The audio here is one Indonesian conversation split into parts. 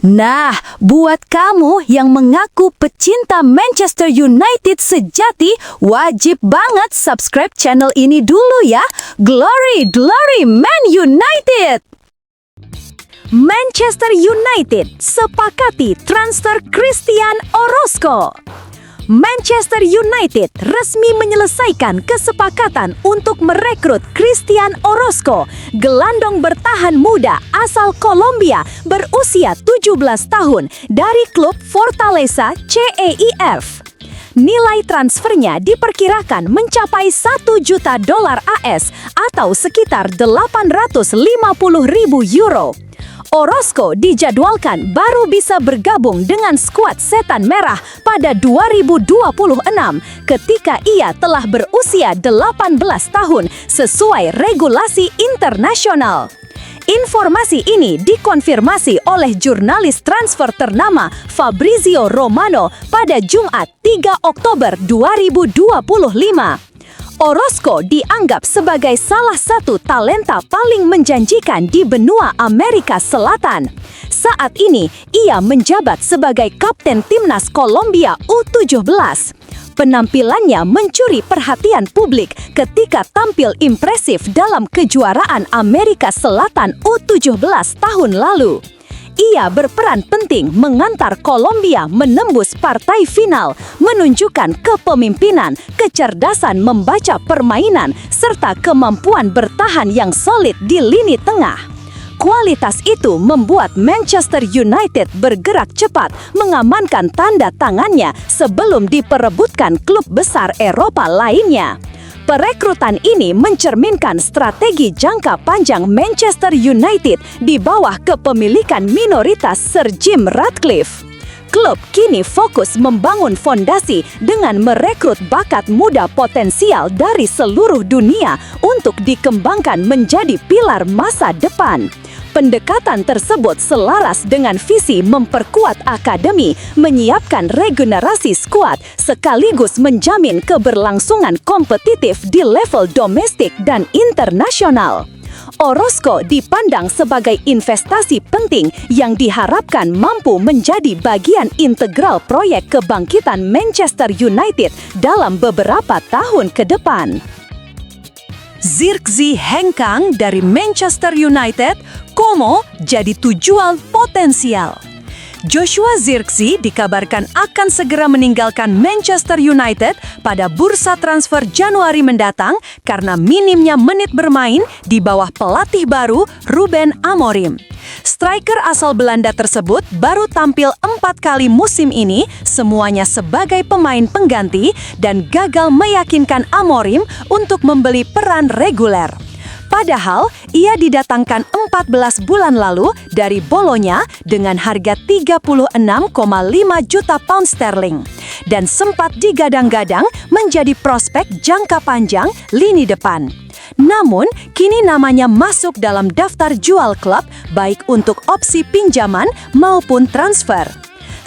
Nah, buat kamu yang mengaku pecinta Manchester United sejati, wajib banget subscribe channel ini dulu ya. Glory, glory Man United! Manchester United sepakati transfer Christian Orozco. Manchester United resmi menyelesaikan kesepakatan untuk merekrut Christian Orozco, gelandang bertahan muda asal Kolombia berusia 17 tahun dari klub Fortaleza CEIF. Nilai transfernya diperkirakan mencapai $1 juta AS atau sekitar 850.000 euro. Orozco dijadwalkan baru bisa bergabung dengan skuad Setan Merah pada 2026 ketika ia telah berusia 18 tahun sesuai regulasi internasional. Informasi ini dikonfirmasi oleh jurnalis transfer ternama Fabrizio Romano pada Jumat 3 Oktober 2025. Orozco dianggap sebagai salah satu talenta paling menjanjikan di benua Amerika Selatan. Saat ini, ia menjabat sebagai kapten timnas Kolombia U17. Penampilannya mencuri perhatian publik ketika tampil impresif dalam kejuaraan Amerika Selatan U17 tahun lalu. Ia berperan penting mengantar Kolombia menembus partai final, menunjukkan kepemimpinan, kecerdasan membaca permainan, serta kemampuan bertahan yang solid di lini tengah. Kualitas itu membuat Manchester United bergerak cepat mengamankan tanda tangannya sebelum diperebutkan klub besar Eropa lainnya. Perekrutan ini mencerminkan strategi jangka panjang Manchester United di bawah kepemilikan minoritas Sir Jim Ratcliffe. Klub kini fokus membangun fondasi dengan merekrut bakat muda potensial dari seluruh dunia untuk dikembangkan menjadi pilar masa depan. Pendekatan tersebut selaras dengan visi memperkuat akademi, menyiapkan regenerasi skuad, sekaligus menjamin keberlangsungan kompetitif di level domestik dan internasional. Orozco dipandang sebagai investasi penting yang diharapkan mampu menjadi bagian integral proyek kebangkitan Manchester United dalam beberapa tahun ke depan. Zirkzee hengkang dari Manchester United, Como jadi tujuan potensial. Joshua Zirkzee dikabarkan akan segera meninggalkan Manchester United pada bursa transfer Januari mendatang karena minimnya menit bermain di bawah pelatih baru Ruben Amorim. Striker asal Belanda tersebut baru tampil 4 kali musim ini, semuanya sebagai pemain pengganti dan gagal meyakinkan Amorim untuk membeli peran reguler. Padahal, ia didatangkan 14 bulan lalu dari Bologna dengan harga 36,5 juta pound sterling dan sempat digadang-gadang menjadi prospek jangka panjang lini depan. Namun, kini namanya masuk dalam daftar jual klub baik untuk opsi pinjaman maupun transfer.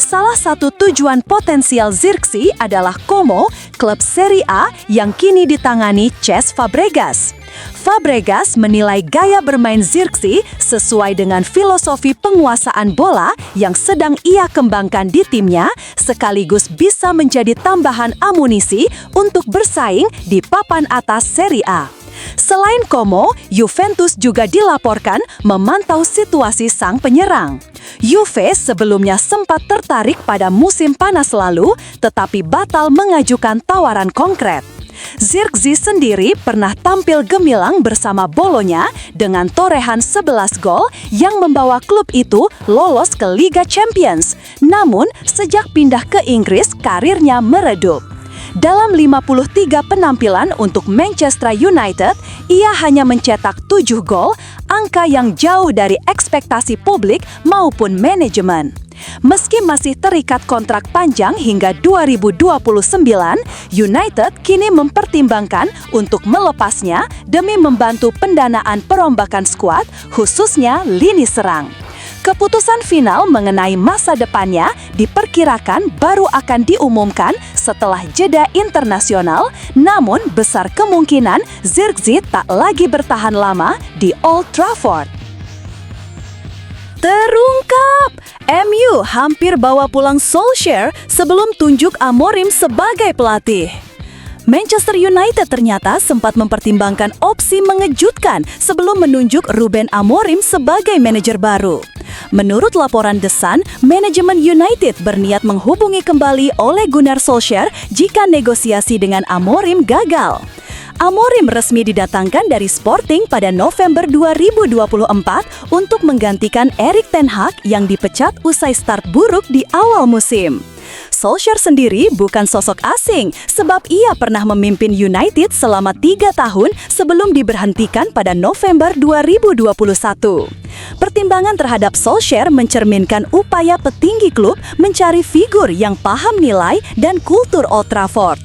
Salah satu tujuan potensial Zirkzee adalah Como, klub Serie A yang kini ditangani Cesc Fabregas. Fabregas menilai gaya bermain Zirkzee sesuai dengan filosofi penguasaan bola yang sedang ia kembangkan di timnya, sekaligus bisa menjadi tambahan amunisi untuk bersaing di papan atas Serie A. Selain Como, Juventus juga dilaporkan memantau situasi sang penyerang. Juve sebelumnya sempat tertarik pada musim panas lalu, tetapi batal mengajukan tawaran konkret. Zirkzee sendiri pernah tampil gemilang bersama Bologna dengan torehan 11 gol yang membawa klub itu lolos ke Liga Champions. Namun, sejak pindah ke Inggris, karirnya meredup. Dalam 53 penampilan untuk Manchester United, ia hanya mencetak 7 gol, angka yang jauh dari ekspektasi publik maupun manajemen. Meski masih terikat kontrak panjang hingga 2029, United kini mempertimbangkan untuk melepasnya demi membantu pendanaan perombakan skuad, khususnya lini serang. Keputusan final mengenai masa depannya diperkirakan baru akan diumumkan setelah jeda internasional, namun besar kemungkinan Zirkzee tak lagi bertahan lama di Old Trafford. Terungkap! MU hampir bawa pulang Solskjaer sebelum tunjuk Amorim sebagai pelatih. Manchester United ternyata sempat mempertimbangkan opsi mengejutkan sebelum menunjuk Ruben Amorim sebagai manajer baru. Menurut laporan The Sun, manajemen United berniat menghubungi kembali Ole Gunnar Solskjaer jika negosiasi dengan Amorim gagal. Amorim resmi didatangkan dari Sporting pada November 2024 untuk menggantikan Erik ten Hag yang dipecat usai start buruk di awal musim. Solskjaer sendiri bukan sosok asing sebab ia pernah memimpin United selama 3 tahun sebelum diberhentikan pada November 2021. Pertimbangan terhadap Solskjaer mencerminkan upaya petinggi klub mencari figur yang paham nilai dan kultur Old Trafford.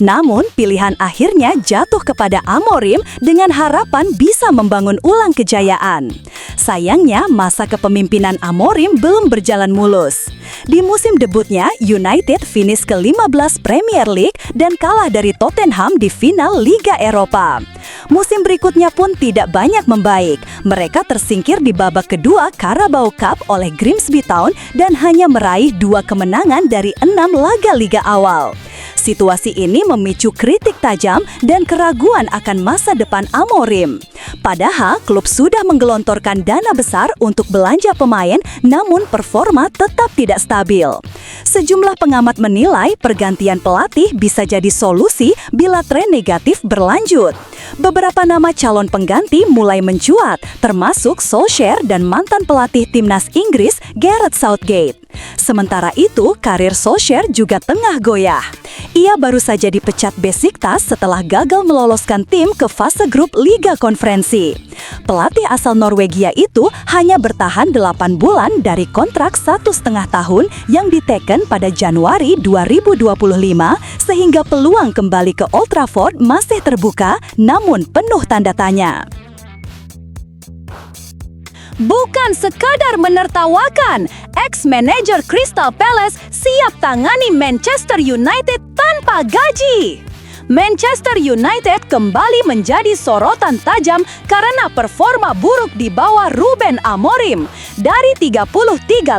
Namun, pilihan akhirnya jatuh kepada Amorim dengan harapan bisa membangun ulang kejayaan. Sayangnya, masa kepemimpinan Amorim belum berjalan mulus. Di musim debutnya, United finish ke-15 Premier League dan kalah dari Tottenham di final Liga Eropa. Musim berikutnya pun tidak banyak membaik. Mereka tersingkir di babak kedua Carabao Cup oleh Grimsby Town dan hanya meraih 2 kemenangan dari 6 laga liga awal. Situasi ini memicu kritik tajam dan keraguan akan masa depan Amorim. Padahal klub sudah menggelontorkan dana besar untuk belanja pemain, namun performa tetap tidak stabil. Sejumlah pengamat menilai pergantian pelatih bisa jadi solusi bila tren negatif berlanjut. Beberapa nama calon pengganti mulai mencuat, termasuk Solskjaer dan mantan pelatih timnas Inggris Gareth Southgate. Sementara itu, karir Solskjaer juga tengah goyah. Ia baru saja dipecat Besiktas setelah gagal meloloskan tim ke fase grup Liga Konferensi. Pelatih asal Norwegia itu hanya bertahan 8 bulan dari kontrak 1,5 tahun yang diteken pada Januari 2025, sehingga peluang kembali ke Old Trafford masih terbuka, namun penuh tanda tanya. Bukan sekadar menertawakan, ex-manajer Crystal Palace siap tangani Manchester United tanpa gaji. Manchester United kembali menjadi sorotan tajam karena performa buruk di bawah Ruben Amorim. Dari 33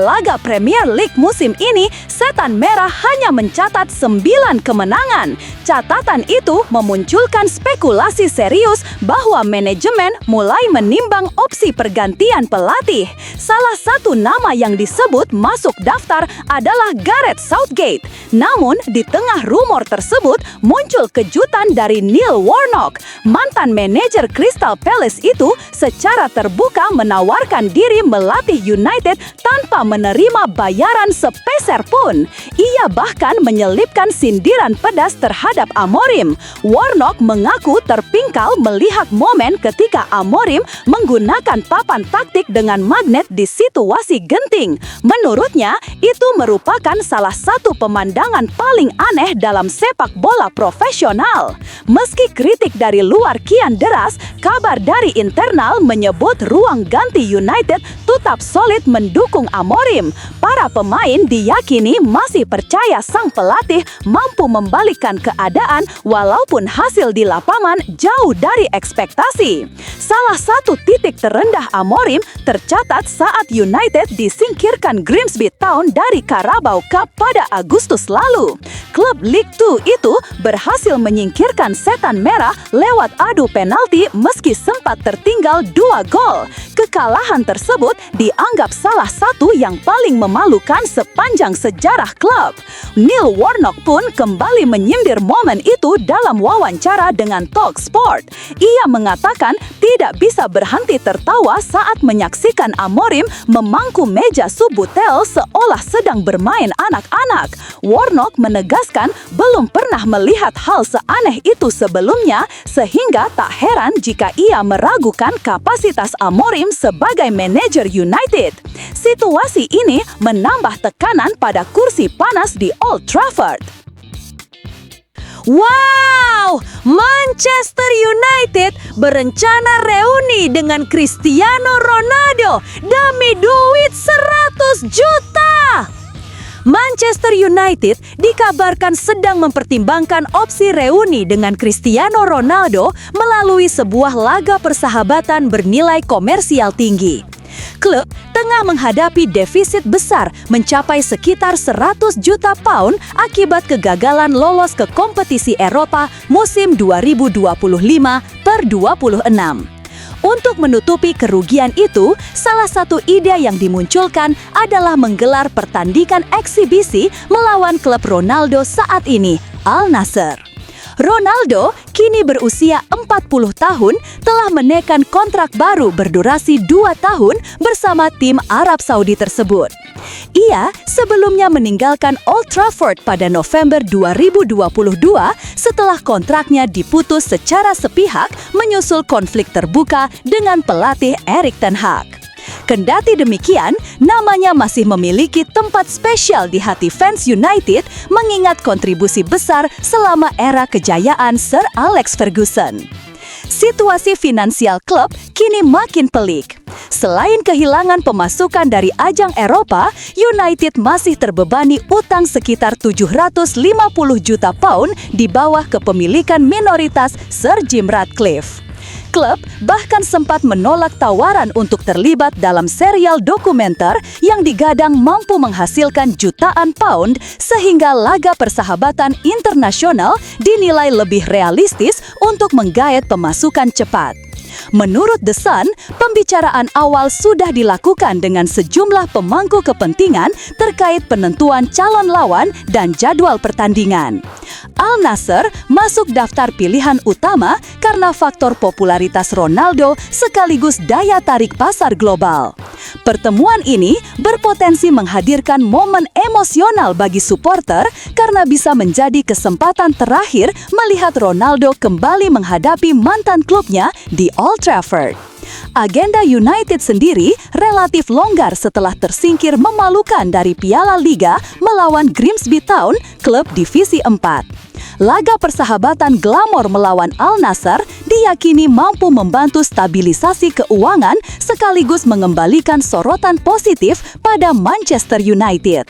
laga Premier League musim ini, Setan Merah hanya mencatat 9 kemenangan. Catatan itu memunculkan spekulasi serius bahwa manajemen mulai menimbang opsi pergantian pelatih. Salah satu nama yang disebut masuk daftar adalah Gareth Southgate. Namun, di tengah rumor tersebut muncul kejutan dari Neil Warnock. Mantan manajer Crystal Palace itu secara terbuka menawarkan diri melatih United tanpa menerima bayaran sepeser pun. Ia bahkan menyelipkan sindiran pedas terhadap Amorim. Warnock mengaku terpingkal melihat momen ketika Amorim menggunakan papan taktik dengan magnet di situasi genting. Menurutnya, itu merupakan salah satu pemandangan paling aneh dalam sepak bola profesional. Meski kritik dari luar kian deras, kabar dari internal menyebut ruang ganti United tetap solid mendukung Amorim. Para pemain diyakini masih percaya sang pelatih mampu membalikkan keadaan walaupun hasil di lapangan jauh dari ekspektasi. Salah satu titik terendah Amorim tercatat saat United disingkirkan Grimsby Town dari Carabao Cup pada Agustus lalu. Klub League 2 itu berhasil menyingkirkan Setan Merah lewat adu penalti meski sempat tertinggal 2 gol. Kekalahan tersebut dianggap salah satu yang paling memalukan sepanjang sejarah klub. Neil Warnock pun kembali menyindir momen itu dalam wawancara dengan TalkSport. Ia mengatakan tidak bisa berhenti tertawa saat menyaksikan Amorim memangku meja Subutel seolah sedang bermain anak-anak. Warnock menegaskan belum pernah melihat hal seaneh itu sebelumnya, sehingga tak heran jika ia meragukan kapasitas Amorim sebagai manajer United. Situasi ini menambah tekanan pada kursi panas di Old Trafford. Wow! Manchester United berencana reuni dengan Cristiano Ronaldo demi duit 100 juta! Manchester United dikabarkan sedang mempertimbangkan opsi reuni dengan Cristiano Ronaldo melalui sebuah laga persahabatan bernilai komersial tinggi. Klub tengah menghadapi defisit besar mencapai sekitar 100 juta pound akibat kegagalan lolos ke kompetisi Eropa musim 2025/26. Untuk menutupi kerugian itu, salah satu ide yang dimunculkan adalah menggelar pertandingan eksibisi melawan klub Ronaldo saat ini, Al Nassr. Ronaldo, kini berusia 40 tahun, telah menekan kontrak baru berdurasi 2 tahun bersama tim Arab Saudi tersebut. Ia sebelumnya meninggalkan Old Trafford pada November 2022 setelah kontraknya diputus secara sepihak menyusul konflik terbuka dengan pelatih Erik ten Hag. Kendati demikian, namanya masih memiliki tempat spesial di hati fans United mengingat kontribusi besar selama era kejayaan Sir Alex Ferguson. Situasi finansial klub kini makin pelik. Selain kehilangan pemasukan dari ajang Eropa, United masih terbebani utang sekitar 750 juta pound di bawah kepemilikan minoritas Sir Jim Ratcliffe. Klub bahkan sempat menolak tawaran untuk terlibat dalam serial dokumenter yang digadang mampu menghasilkan jutaan pound sehingga laga persahabatan internasional dinilai lebih realistis untuk menggait pemasukan cepat. Menurut The Sun, pembicaraan awal sudah dilakukan dengan sejumlah pemangku kepentingan terkait penentuan calon lawan dan jadwal pertandingan. Al Nassr masuk daftar pilihan utama karena faktor popularitas Ronaldo sekaligus daya tarik pasar global. Pertemuan ini berpotensi menghadirkan momen emosional bagi supporter karena bisa menjadi kesempatan terakhir melihat Ronaldo kembali menghadapi mantan klubnya di Old Trafford. Agenda United sendiri relatif longgar setelah tersingkir memalukan dari Piala Liga melawan Grimsby Town, klub Divisi 4. Laga persahabatan glamor melawan Al Nassr diyakini mampu membantu stabilisasi keuangan sekaligus mengembalikan sorotan positif pada Manchester United.